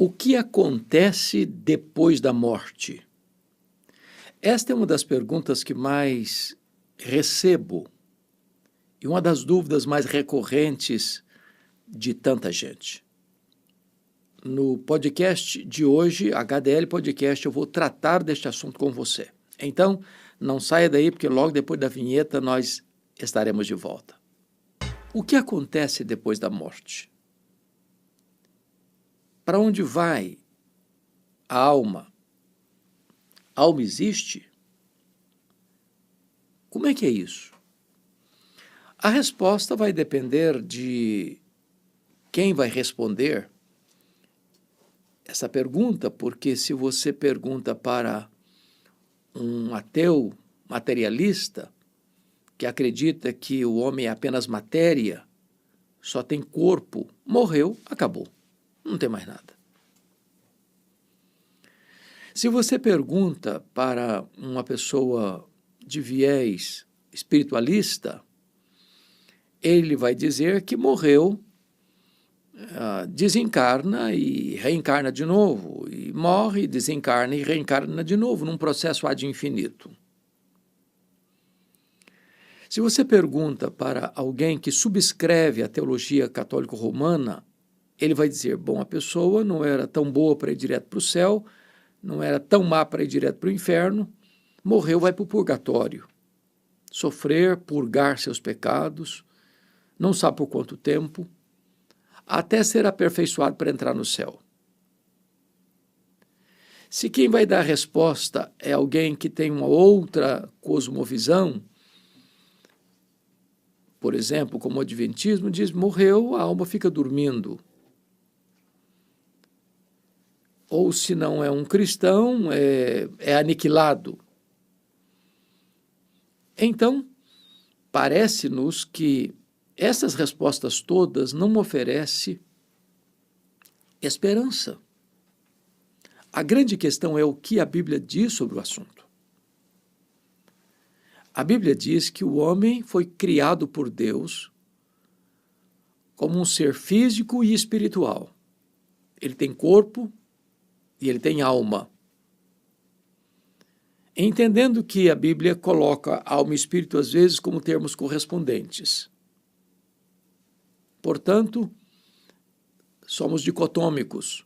O que acontece depois da morte? Esta é uma das perguntas que mais recebo e uma das dúvidas mais recorrentes de tanta gente. No podcast de hoje, HDL Podcast, eu vou tratar deste assunto com você. Então, não saia daí, porque logo depois da vinheta nós estaremos de volta. O que acontece depois da morte? Para onde vai a alma? A alma existe? Como é que é isso? A resposta vai depender de quem vai responder essa pergunta, porque se você pergunta para um ateu materialista, que acredita que o homem é apenas matéria, só tem corpo, morreu, acabou, não tem mais nada. Se você pergunta para uma pessoa de viés espiritualista, ele vai dizer que morreu, desencarna e reencarna de novo, e morre, desencarna e reencarna de novo, num processo ad infinito. Se você pergunta para alguém que subscreve a teologia católico-romana, ele vai dizer, bom, a pessoa não era tão boa para ir direto para o céu, não era tão má para ir direto para o inferno, morreu, vai para o purgatório, sofrer, purgar seus pecados, não sabe por quanto tempo, até ser aperfeiçoado para entrar no céu. Se quem vai dar a resposta é alguém que tem uma outra cosmovisão, por exemplo, como o Adventismo diz, morreu, a alma fica dormindo. Ou se não é um cristão, é aniquilado. Então, parece-nos que essas respostas todas não oferecem esperança. A grande questão é o que a Bíblia diz sobre o assunto. A Bíblia diz que o homem foi criado por Deus como um ser físico e espiritual. Ele tem corpo e ele tem alma. Entendendo que a Bíblia coloca alma e espírito às vezes como termos correspondentes. Portanto, somos dicotômicos.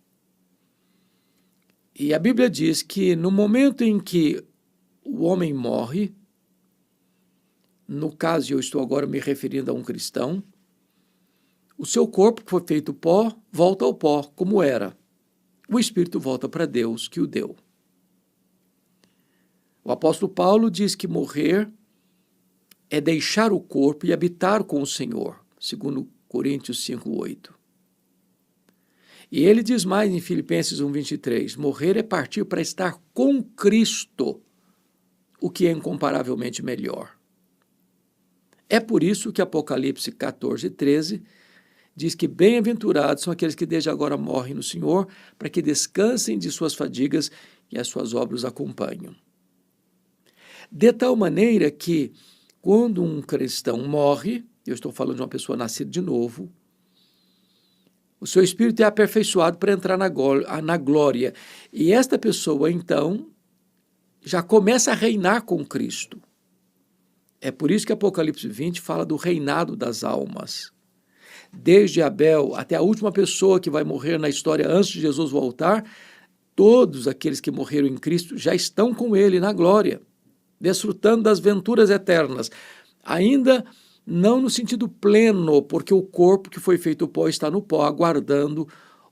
E a Bíblia diz que no momento em que o homem morre, no caso eu estou agora me referindo a um cristão, o seu corpo que foi feito pó, volta ao pó, como era. O espírito volta para Deus que o deu. O apóstolo Paulo diz que morrer é deixar o corpo e habitar com o Senhor, segundo Coríntios 5:8. E ele diz mais em Filipenses 1:23, morrer é partir para estar com Cristo, o que é incomparavelmente melhor. É por isso que Apocalipse 14:13 diz que bem-aventurados são aqueles que desde agora morrem no Senhor, para que descansem de suas fadigas e as suas obras os acompanham. De tal maneira que, quando um cristão morre, eu estou falando de uma pessoa nascida de novo, o seu espírito é aperfeiçoado para entrar na glória. E esta pessoa, então, já começa a reinar com Cristo. É por isso que Apocalipse 20 fala do reinado das almas. Desde Abel até a última pessoa que vai morrer na história antes de Jesus voltar, todos aqueles que morreram em Cristo já estão com ele na glória, desfrutando das venturas eternas. Ainda não no sentido pleno, porque o corpo que foi feito pó está no pó, aguardando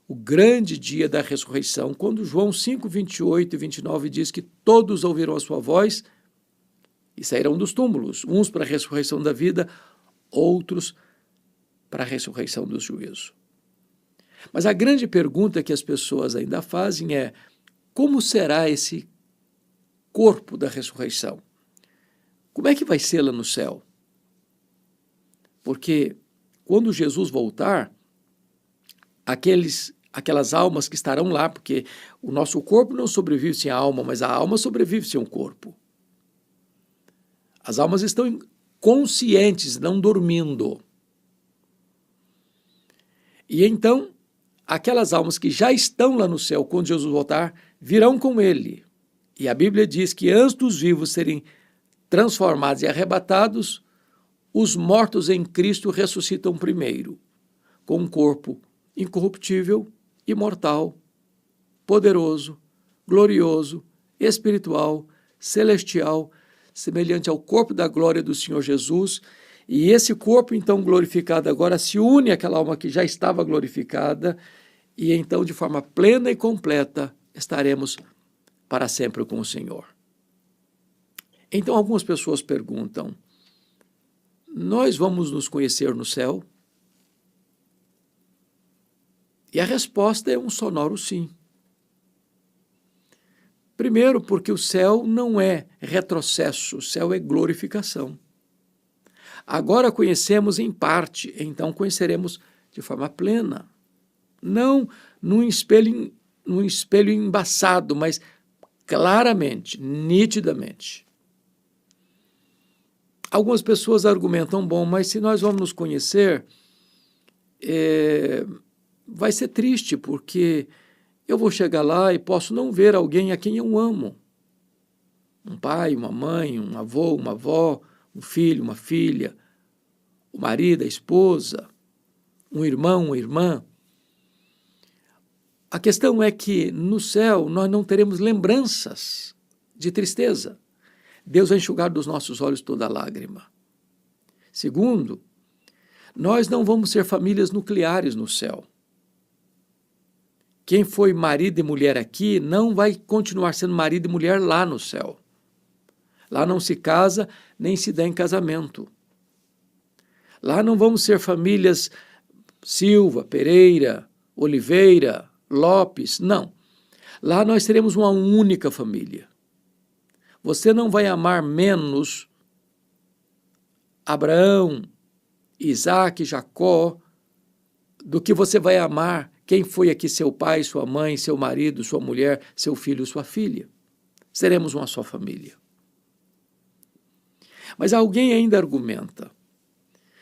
o grande dia da ressurreição, quando João 5:28 e 29 diz que todos ouvirão a sua voz e sairão dos túmulos, uns para a ressurreição da vida, outros para a ressurreição do juízo. Mas a grande pergunta que as pessoas ainda fazem é: como será esse corpo da ressurreição? Como é que vai ser lá no céu? Porque quando Jesus voltar, aquelas almas que estarão lá, porque o nosso corpo não sobrevive sem a alma, mas a alma sobrevive sem o corpo. As almas estão conscientes, não dormindo. E então, aquelas almas que já estão lá no céu, quando Jesus voltar, virão com ele. E a Bíblia diz que antes dos vivos serem transformados e arrebatados, os mortos em Cristo ressuscitam primeiro, com um corpo incorruptível, imortal, poderoso, glorioso, espiritual, celestial, semelhante ao corpo da glória do Senhor Jesus. E esse corpo, então, glorificado agora, se une àquela alma que já estava glorificada, e então, de forma plena e completa, estaremos para sempre com o Senhor. Então, algumas pessoas perguntam: nós vamos nos conhecer no céu? E a resposta é um sonoro sim. Primeiro, porque o céu não é retrocesso, o céu é glorificação. Agora conhecemos em parte, então conheceremos de forma plena. Não num espelho embaçado, mas claramente, nitidamente. Algumas pessoas argumentam, bom, mas se nós vamos nos conhecer, vai ser triste, porque eu vou chegar lá e posso não ver alguém a quem eu amo. Um pai, uma mãe, um avô, uma avó, um filho, uma filha, o marido, a esposa, um irmão, uma irmã. A questão é que no céu nós não teremos lembranças de tristeza. Deus vai enxugar dos nossos olhos toda lágrima. Segundo, nós não vamos ser famílias nucleares no céu. Quem foi marido e mulher aqui não vai continuar sendo marido e mulher lá no céu. Lá não se casa, nem se dá em casamento. Lá não vamos ser famílias Silva, Pereira, Oliveira, Lopes, não. Lá nós teremos uma única família. Você não vai amar menos Abraão, Isaac, Jacó, do que você vai amar quem foi aqui seu pai, sua mãe, seu marido, sua mulher, seu filho, sua filha. Seremos uma só família. Mas alguém ainda argumenta: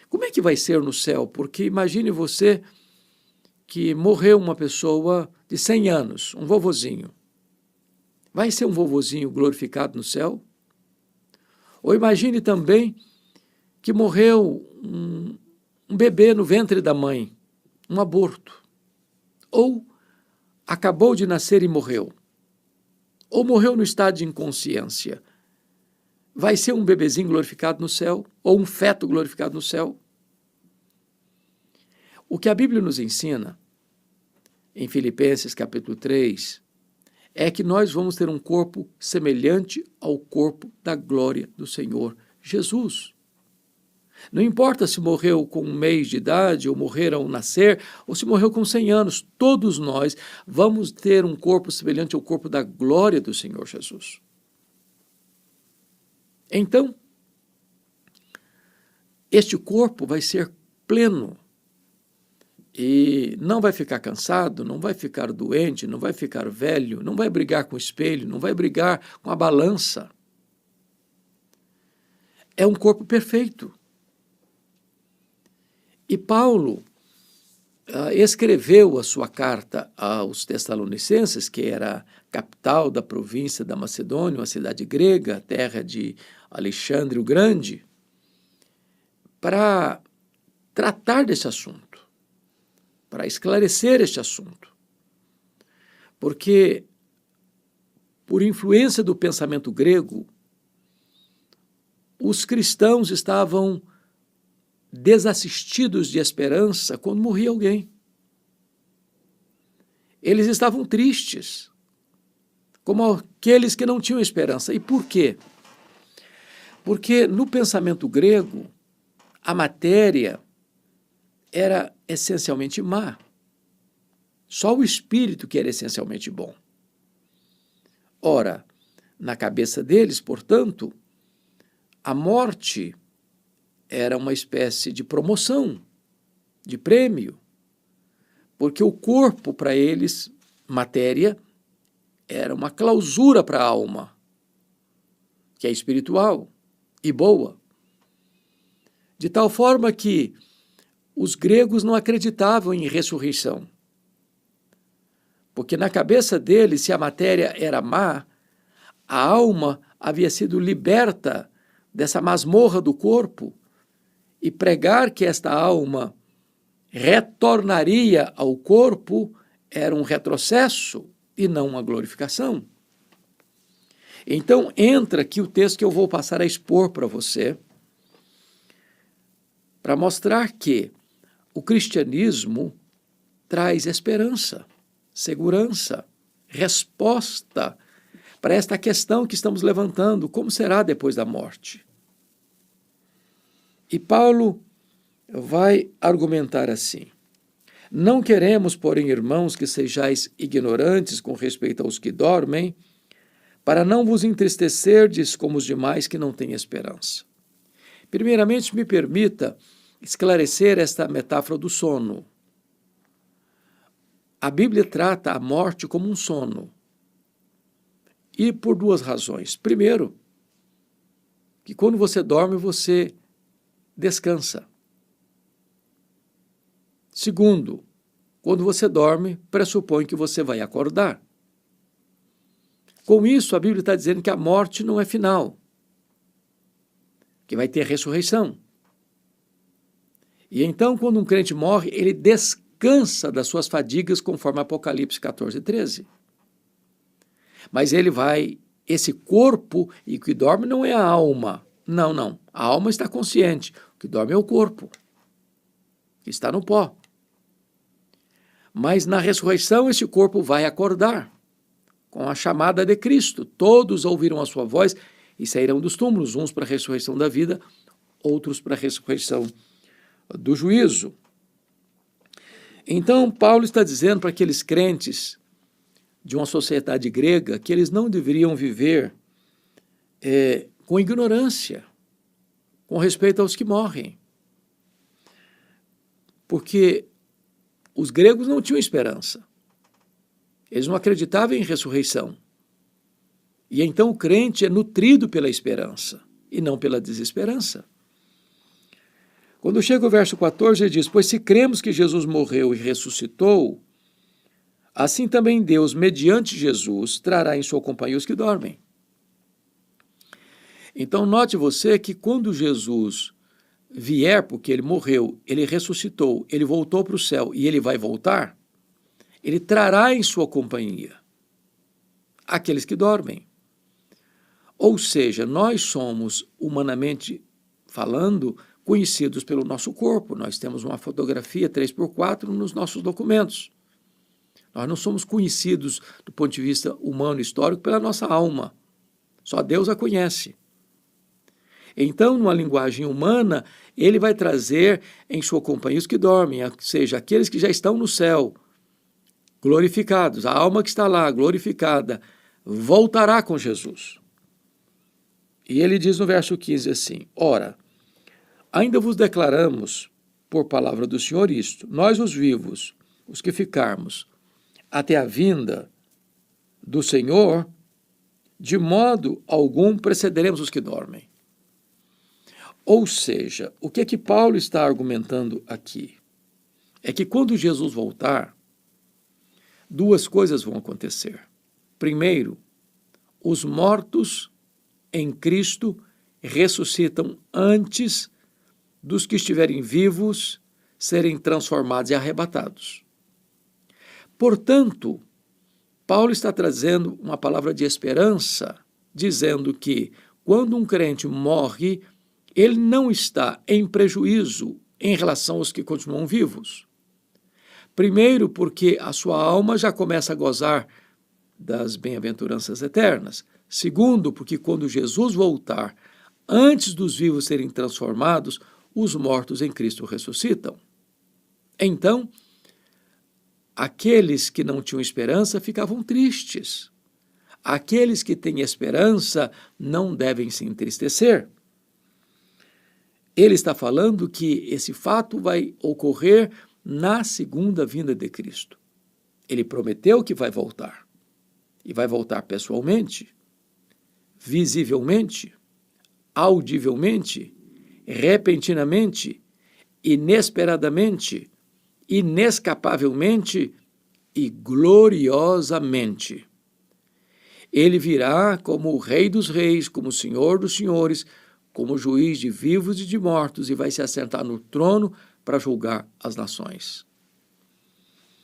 como é que vai ser no céu? Porque imagine você que morreu uma pessoa de 100 anos, um vovozinho. Vai ser um vovozinho glorificado no céu? Ou imagine também que morreu um bebê no ventre da mãe, um aborto. Ou acabou de nascer e morreu. Ou morreu no estado de inconsciência. Vai ser um bebezinho glorificado no céu? Ou um feto glorificado no céu? O que a Bíblia nos ensina, em Filipenses capítulo 3, é que nós vamos ter um corpo semelhante ao corpo da glória do Senhor Jesus. Não importa se morreu com 1 mês de idade, ou morrer ao nascer, ou se morreu com 100 anos, todos nós vamos ter um corpo semelhante ao corpo da glória do Senhor Jesus. Então, este corpo vai ser pleno e não vai ficar cansado, não vai ficar doente, não vai ficar velho, não vai brigar com o espelho, não vai brigar com a balança. É um corpo perfeito. E Paulo escreveu a sua carta aos Tessalonicenses, que era a capital da província da Macedônia, uma cidade grega, terra de Alexandre o Grande, para tratar desse assunto, para esclarecer este assunto. Porque, por influência do pensamento grego, os cristãos estavam desassistidos de esperança quando morria alguém. Eles estavam tristes, como aqueles que não tinham esperança. E por quê? Porque no pensamento grego, a matéria era essencialmente má. Só o espírito que era essencialmente bom. Ora, na cabeça deles, portanto, a morte era uma espécie de promoção, de prêmio, porque o corpo, para eles, matéria, era uma clausura para a alma, que é espiritual e boa. De tal forma que os gregos não acreditavam em ressurreição. Porque na cabeça dele, se a matéria era má, a alma havia sido liberta dessa masmorra do corpo, e pregar que esta alma retornaria ao corpo era um retrocesso e não uma glorificação. Então entra aqui o texto que eu vou passar a expor para você, para mostrar que o cristianismo traz esperança, segurança, resposta para esta questão que estamos levantando: como será depois da morte? E Paulo vai argumentar assim: não queremos, porém, irmãos, que sejais ignorantes com respeito aos que dormem, para não vos entristecerdes como os demais que não têm esperança. Primeiramente, me permita esclarecer esta metáfora do sono. A Bíblia trata a morte como um sono. E por duas razões. Primeiro, que quando você dorme, você descansa. Segundo, quando você dorme, pressupõe que você vai acordar. Com isso, a Bíblia está dizendo que a morte não é final, que vai ter ressurreição. E então, quando um crente morre, ele descansa das suas fadigas, conforme Apocalipse 14:13. Mas ele vai, esse corpo, e o que dorme não é a alma. Não, não. A alma está consciente. O que dorme é o corpo, que está no pó. Mas na ressurreição, esse corpo vai acordar com a chamada de Cristo. Todos ouvirão a sua voz e sairão dos túmulos, uns para a ressurreição da vida, outros para a ressurreição do juízo. Então, Paulo está dizendo para aqueles crentes de uma sociedade grega que eles não deveriam viver com ignorância com respeito aos que morrem. Porque os gregos não tinham esperança. Eles não acreditavam em ressurreição. E então o crente é nutrido pela esperança e não pela desesperança. Quando chega o verso 14, ele diz: pois se cremos que Jesus morreu e ressuscitou, assim também Deus, mediante Jesus, trará em sua companhia os que dormem. Então note você que quando Jesus vier, porque ele morreu, ele ressuscitou, ele voltou para o céu e ele vai voltar, ele trará em sua companhia aqueles que dormem. Ou seja, nós somos, humanamente falando, conhecidos pelo nosso corpo. Nós temos uma fotografia 3x4 nos nossos documentos. Nós não somos conhecidos do ponto de vista humano histórico pela nossa alma. Só Deus a conhece. Então, numa linguagem humana, ele vai trazer em sua companhia os que dormem, ou seja, aqueles que já estão no céu, glorificados. A alma que está lá, glorificada, voltará com Jesus. E ele diz no verso 15 assim: ora, ainda vos declaramos, por palavra do Senhor, isto: nós os vivos, os que ficarmos, até a vinda do Senhor, de modo algum precederemos os que dormem. Ou seja, o que é que Paulo está argumentando aqui? É que quando Jesus voltar, duas coisas vão acontecer. Primeiro, os mortos em Cristo ressuscitam antes dos que estiverem vivos serem transformados e arrebatados. Portanto, Paulo está trazendo uma palavra de esperança, dizendo que quando um crente morre, ele não está em prejuízo em relação aos que continuam vivos. Primeiro, porque a sua alma já começa a gozar das bem-aventuranças eternas. Segundo, porque quando Jesus voltar, antes dos vivos serem transformados, os mortos em Cristo ressuscitam. Então, aqueles que não tinham esperança ficavam tristes. Aqueles que têm esperança não devem se entristecer. Ele está falando que esse fato vai ocorrer na segunda vinda de Cristo. Ele prometeu que vai voltar. E vai voltar pessoalmente, visivelmente, audivelmente, repentinamente, inesperadamente, inescapavelmente, e gloriosamente. Ele virá como o Rei dos Reis, como o Senhor dos Senhores, como juiz de vivos e de mortos, e vai se assentar no trono para julgar as nações.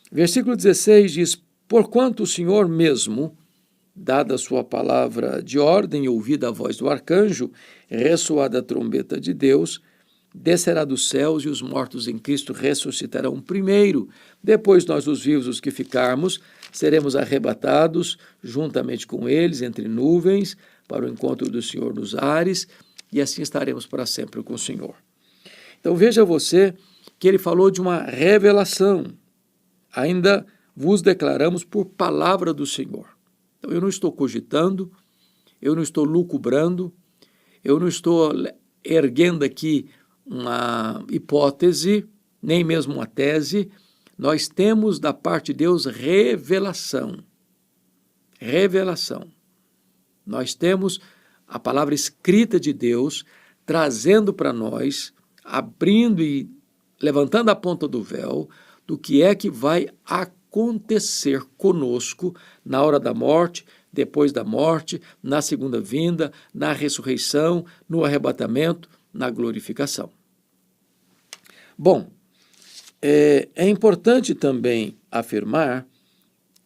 Versículo 16 diz: porquanto o Senhor mesmo, dada a sua palavra de ordem e ouvida a voz do arcanjo, ressoada a trombeta de Deus, descerá dos céus e os mortos em Cristo ressuscitarão primeiro. Depois nós, os vivos, os que ficarmos, seremos arrebatados juntamente com eles entre nuvens para o encontro do Senhor nos ares, e assim estaremos para sempre com o Senhor. Então veja você que ele falou de uma revelação. Ainda vos declaramos por palavra do Senhor. Então eu não estou cogitando, eu não estou lucubrando, eu não estou erguendo aqui uma hipótese, nem mesmo uma tese. Nós temos da parte de Deus revelação. Revelação. Nós temos a palavra escrita de Deus trazendo para nós, abrindo e levantando a ponta do véu do que é que vai acontecer conosco na hora da morte, depois da morte, na segunda vinda, na ressurreição, no arrebatamento, na glorificação. Bom, é importante também afirmar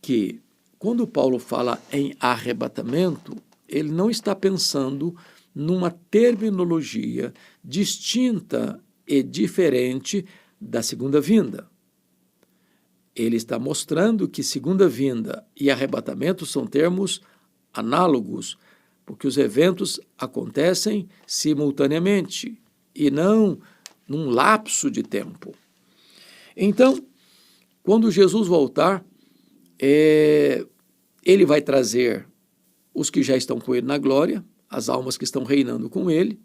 que quando Paulo fala em arrebatamento, ele não está pensando numa terminologia distinta e diferente da segunda vinda. Ele está mostrando que segunda vinda e arrebatamento são termos análogos, porque os eventos acontecem simultaneamente e não num lapso de tempo. Então, quando Jesus voltar, ele vai trazer os que já estão com ele na glória, as almas que estão reinando com ele.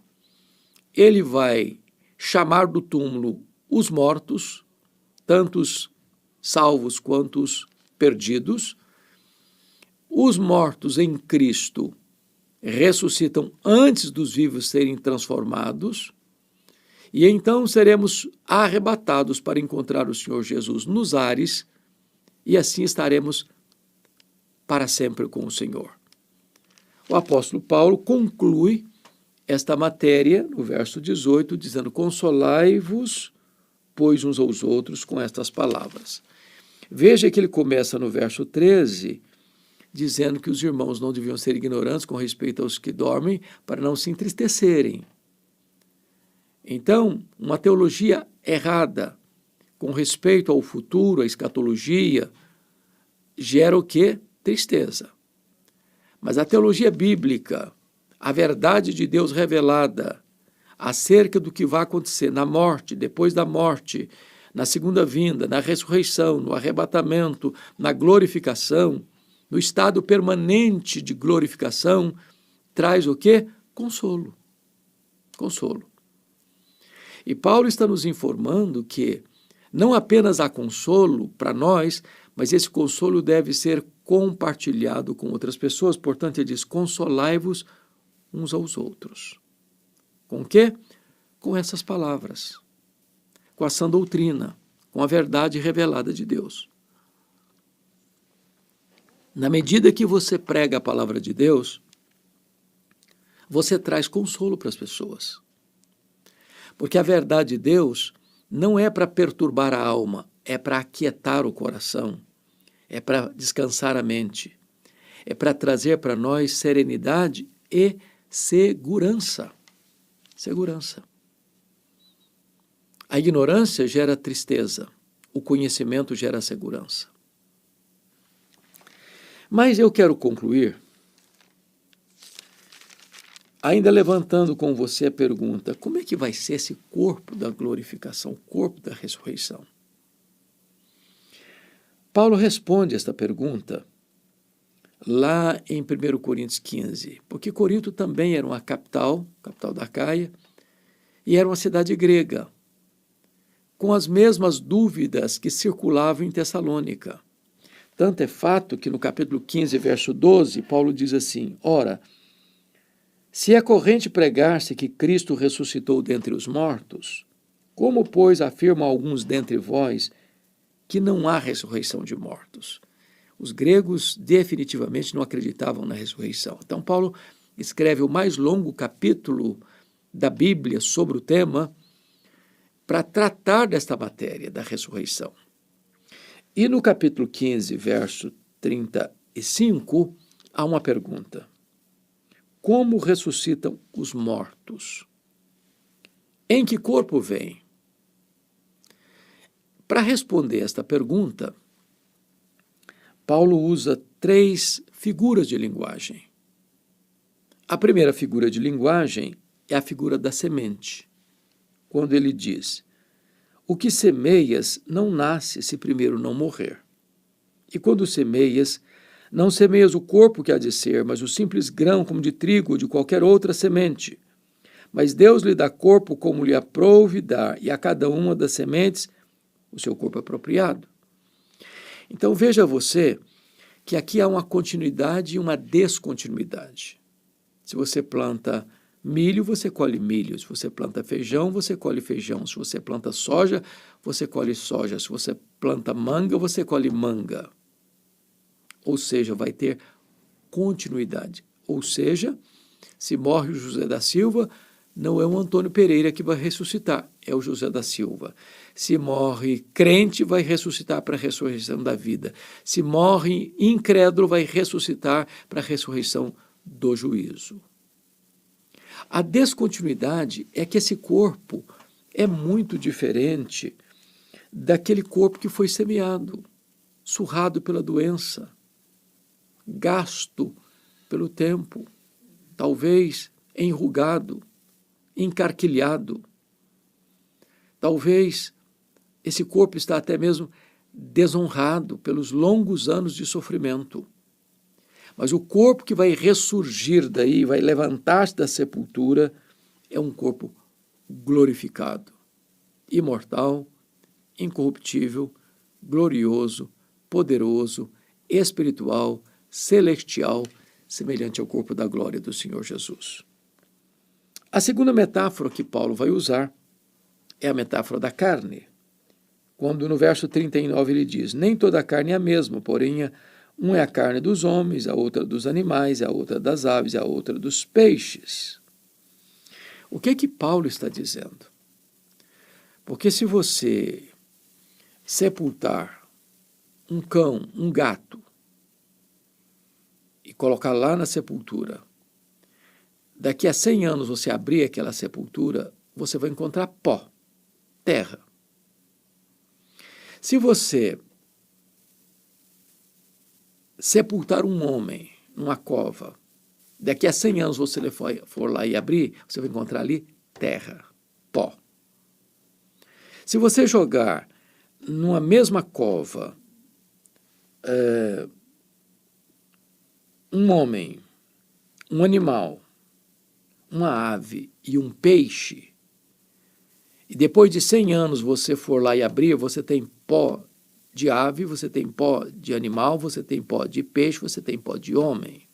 Ele vai chamar do túmulo os mortos, tantos salvos quanto os perdidos. Os mortos em Cristo ressuscitam antes dos vivos serem transformados, e então seremos arrebatados para encontrar o Senhor Jesus nos ares, e assim estaremos para sempre com o Senhor. O apóstolo Paulo conclui esta matéria no verso 18, dizendo: consolai-vos, pois, uns aos outros com estas palavras. Veja que ele começa no verso 13, dizendo que os irmãos não deviam ser ignorantes com respeito aos que dormem, para não se entristecerem. Então, uma teologia errada com respeito ao futuro, à escatologia, gera o quê? Tristeza. Mas a teologia bíblica, a verdade de Deus revelada acerca do que vai acontecer na morte, depois da morte, na segunda vinda, na ressurreição, no arrebatamento, na glorificação, no estado permanente de glorificação, traz o quê? Consolo. Consolo. E Paulo está nos informando que não apenas há consolo para nós, mas esse consolo deve ser compartilhado com outras pessoas. Portanto, ele diz: consolai-vos uns aos outros. Com o quê? Com essas palavras, com a sã doutrina, com a verdade revelada de Deus. Na medida que você prega a palavra de Deus, você traz consolo para as pessoas. Porque a verdade de Deus não é para perturbar a alma, é para aquietar o coração, é para descansar a mente, é para trazer para nós serenidade e segurança. Segurança. A ignorância gera tristeza, o conhecimento gera segurança. Mas eu quero concluir ainda levantando com você a pergunta: como é que vai ser esse corpo da glorificação, o corpo da ressurreição? Paulo responde esta pergunta lá em 1 Coríntios 15, porque Corinto também era uma capital da Acaia, e era uma cidade grega, com as mesmas dúvidas que circulavam em Tessalônica. Tanto é fato que no capítulo 15, verso 12, Paulo diz assim: ora, se é corrente pregar-se que Cristo ressuscitou dentre os mortos, como, pois, afirmam alguns dentre vós que não há ressurreição de mortos. Os gregos definitivamente não acreditavam na ressurreição. Então, Paulo escreve o mais longo capítulo da Bíblia sobre o tema para tratar desta matéria da ressurreição. E no capítulo 15, verso 35, há uma pergunta: como ressuscitam os mortos? Em que corpo vêm? Para responder esta pergunta, Paulo usa 3 figuras de linguagem. A primeira figura de linguagem é a figura da semente, quando ele diz: o que semeias não nasce se primeiro não morrer. E quando semeias, não semeias o corpo que há de ser, mas o simples grão como de trigo ou de qualquer outra semente. Mas Deus lhe dá corpo como lhe aprouve dar, e a cada uma das sementes o seu corpo apropriado. Então veja você que aqui há uma continuidade e uma descontinuidade. Se você planta milho, você colhe milho. Se você planta feijão, você colhe feijão. Se você planta soja, você colhe soja. Se você planta manga, você colhe manga. Ou seja, vai ter continuidade. Ou seja, se morre o José da Silva, não é o Antônio Pereira que vai ressuscitar, é o José da Silva. Se morre crente, vai ressuscitar para a ressurreição da vida. Se morre incrédulo, vai ressuscitar para a ressurreição do juízo. A descontinuidade é que esse corpo é muito diferente daquele corpo que foi semeado, surrado pela doença, gasto pelo tempo, talvez enrugado, encarquilhado. Talvez esse corpo está até mesmo desonrado pelos longos anos de sofrimento. Mas o corpo que vai ressurgir daí, vai levantar-se da sepultura, é um corpo glorificado, imortal, incorruptível, glorioso, poderoso, espiritual, celestial, semelhante ao corpo da glória do Senhor Jesus. A segunda metáfora que Paulo vai usar é a metáfora da carne, quando no verso 39 ele diz: nem toda a carne é a mesma, porém uma é a carne dos homens, a outra dos animais, a outra das aves, a outra dos peixes. O que é que Paulo está dizendo? Porque se você sepultar um cão, um gato, e colocar lá na sepultura, daqui a 100 anos você abrir aquela sepultura, você vai encontrar pó, terra. Se você sepultar um homem numa cova, daqui a 100 anos você for lá e abrir, você vai encontrar ali terra, pó. Se você jogar numa mesma cova um homem, um animal, uma ave e um peixe, e depois de 100 anos você for lá e abrir, você tem pó de ave, você tem pó de animal, você tem pó de peixe, você tem pó de homem.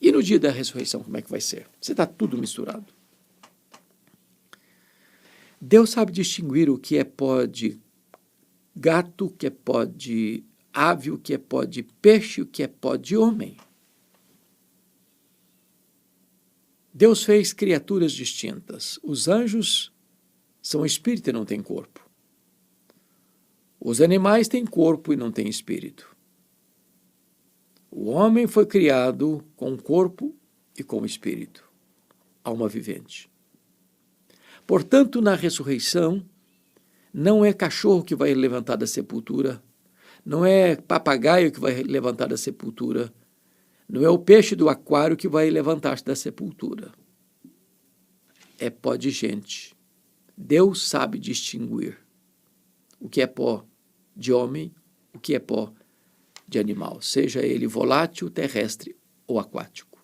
E no dia da ressurreição, como é que vai ser? Você está tudo misturado. Deus sabe distinguir o que é pó de gato, o que é pó de ave, o que é pó de peixe, o que é pó de homem. Deus fez criaturas distintas. Os anjos são espírito e não têm corpo. Os animais têm corpo e não têm espírito. O homem foi criado com corpo e com espírito, alma vivente. Portanto, na ressurreição, não é cachorro que vai levantar da sepultura, não é papagaio que vai levantar da sepultura, não é o peixe do aquário que vai levantar-se da sepultura. É pó de gente. Deus sabe distinguir o que é pó de homem, o que é pó de animal, seja ele volátil, terrestre ou aquático.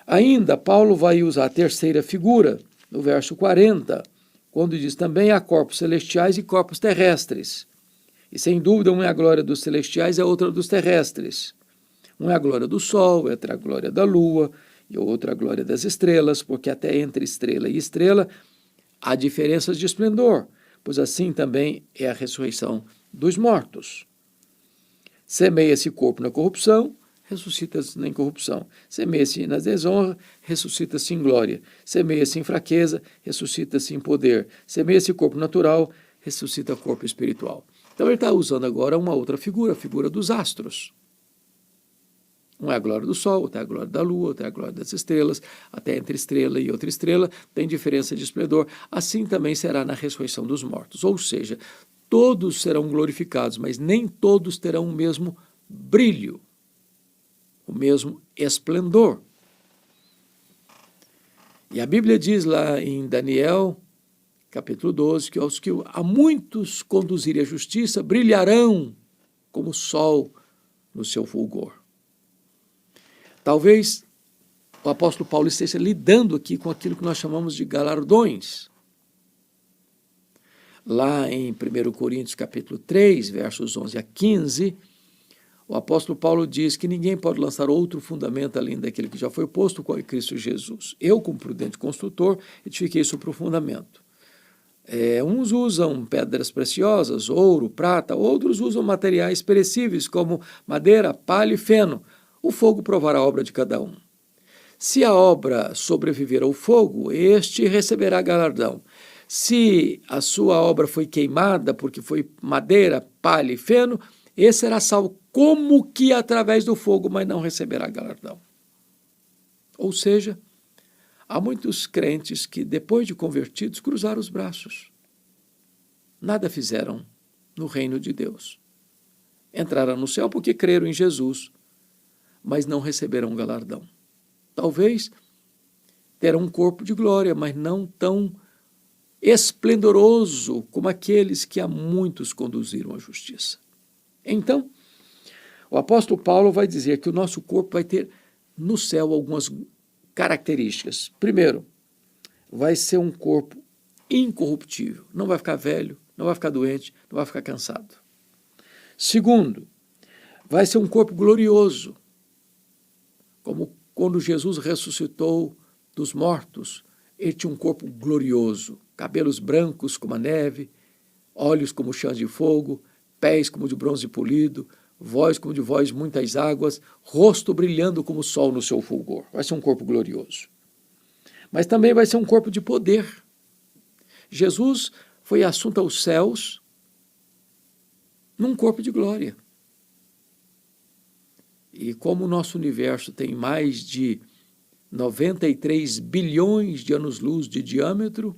Ainda, Paulo vai usar a terceira figura, no verso 40, quando diz também há corpos celestiais e corpos terrestres. E sem dúvida, uma é a glória dos celestiais e a outra dos terrestres. Uma é a glória do sol, outra é a glória da lua, e outra a glória das estrelas, porque até entre estrela e estrela há diferenças de esplendor, pois assim também é a ressurreição dos mortos. Semeia-se corpo na corrupção, ressuscita-se na incorrupção. Semeia-se na desonra, ressuscita-se em glória. Semeia-se em fraqueza, ressuscita-se em poder. Semeia-se corpo natural, ressuscita corpo espiritual. Então ele está usando agora uma outra figura, a figura dos astros. Um é a glória do sol, outro é a glória da lua, outro é a glória das estrelas. Até entre estrela e outra estrela tem diferença de esplendor. Assim também será na ressurreição dos mortos. Ou seja, todos serão glorificados, mas nem todos terão o mesmo brilho, o mesmo esplendor. E a Bíblia diz lá em Daniel, capítulo 12, que aos que a muitos conduzirem a justiça brilharão como o sol no seu fulgor. Talvez o apóstolo Paulo esteja lidando aqui com aquilo que nós chamamos de galardões. Lá em 1 Coríntios capítulo 3, versos 11 a 15, o apóstolo Paulo diz que ninguém pode lançar outro fundamento além daquele que já foi posto, qual é Cristo Jesus. Eu, como prudente construtor, edifiquei sobre o fundamento. Uns usam pedras preciosas, ouro, prata, outros usam materiais perecíveis, como madeira, palha e feno. O fogo provará a obra de cada um. Se a obra sobreviver ao fogo, este receberá galardão. Se a sua obra foi queimada, porque foi madeira, palha e feno, esse será salvo como que através do fogo, mas não receberá galardão. Ou seja, há muitos crentes que, depois de convertidos, cruzaram os braços. Nada fizeram no reino de Deus. Entraram no céu porque creram em Jesus, mas não receberão galardão. Talvez terão um corpo de glória, mas não tão esplendoroso como aqueles que a muitos conduziram à justiça. Então, o apóstolo Paulo vai dizer que o nosso corpo vai ter no céu algumas características. Primeiro, vai ser um corpo incorruptível, não vai ficar velho, não vai ficar doente, não vai ficar cansado. Segundo, vai ser um corpo glorioso, como quando Jesus ressuscitou dos mortos, ele tinha um corpo glorioso, cabelos brancos como a neve, olhos como chãs de fogo, pés como de bronze polido, voz como de voz muitas águas, rosto brilhando como o sol no seu fulgor. Vai ser um corpo glorioso. Mas também vai ser um corpo de poder. Jesus foi assunto aos céus num corpo de glória. E como o nosso universo tem mais de 93 bilhões de anos-luz de diâmetro,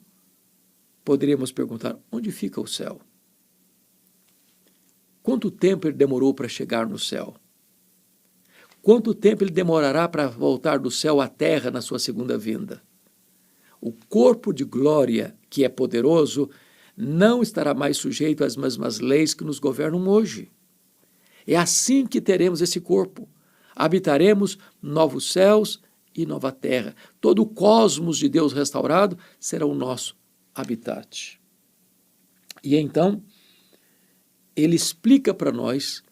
poderíamos perguntar, onde fica o céu? Quanto tempo ele demorou para chegar no céu? Quanto tempo ele demorará para voltar do céu à terra na sua segunda vinda? O corpo de glória, que é poderoso, não estará mais sujeito às mesmas leis que nos governam hoje. É assim que teremos esse corpo. Habitaremos novos céus e nova terra. Todo o cosmos de Deus restaurado será o nosso habitat. E então, ele explica para nós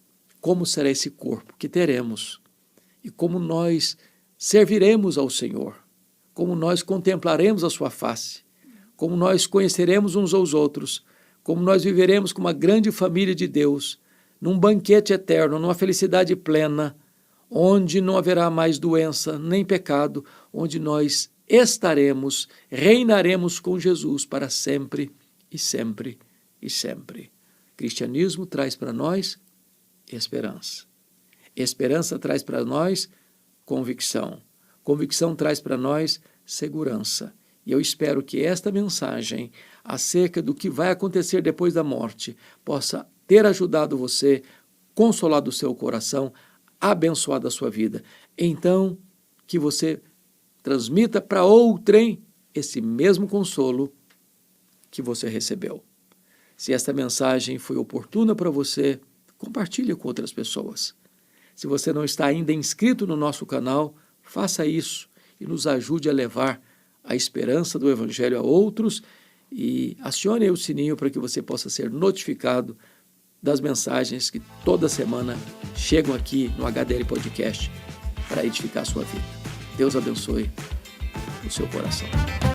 como será esse corpo que teremos e como nós serviremos ao Senhor, como nós contemplaremos a sua face, como nós conheceremos uns aos outros, como nós viveremos com uma grande família de Deus, num banquete eterno, numa felicidade plena, onde não haverá mais doença nem pecado, onde nós estaremos, reinaremos com Jesus para sempre e sempre e sempre. O cristianismo traz para nós esperança. Esperança traz para nós convicção. Convicção traz para nós segurança. E eu espero que esta mensagem acerca do que vai acontecer depois da morte possa ter ajudado você, consolado o seu coração, abençoado a sua vida. Então, que você transmita para outrem esse mesmo consolo que você recebeu. Se esta mensagem foi oportuna para você, compartilhe com outras pessoas. Se você não está ainda inscrito no nosso canal, faça isso e nos ajude a levar a esperança do Evangelho a outros e acione o sininho para que você possa ser notificado das mensagens que toda semana chegam aqui no HDL Podcast para edificar a sua vida. Deus abençoe o seu coração.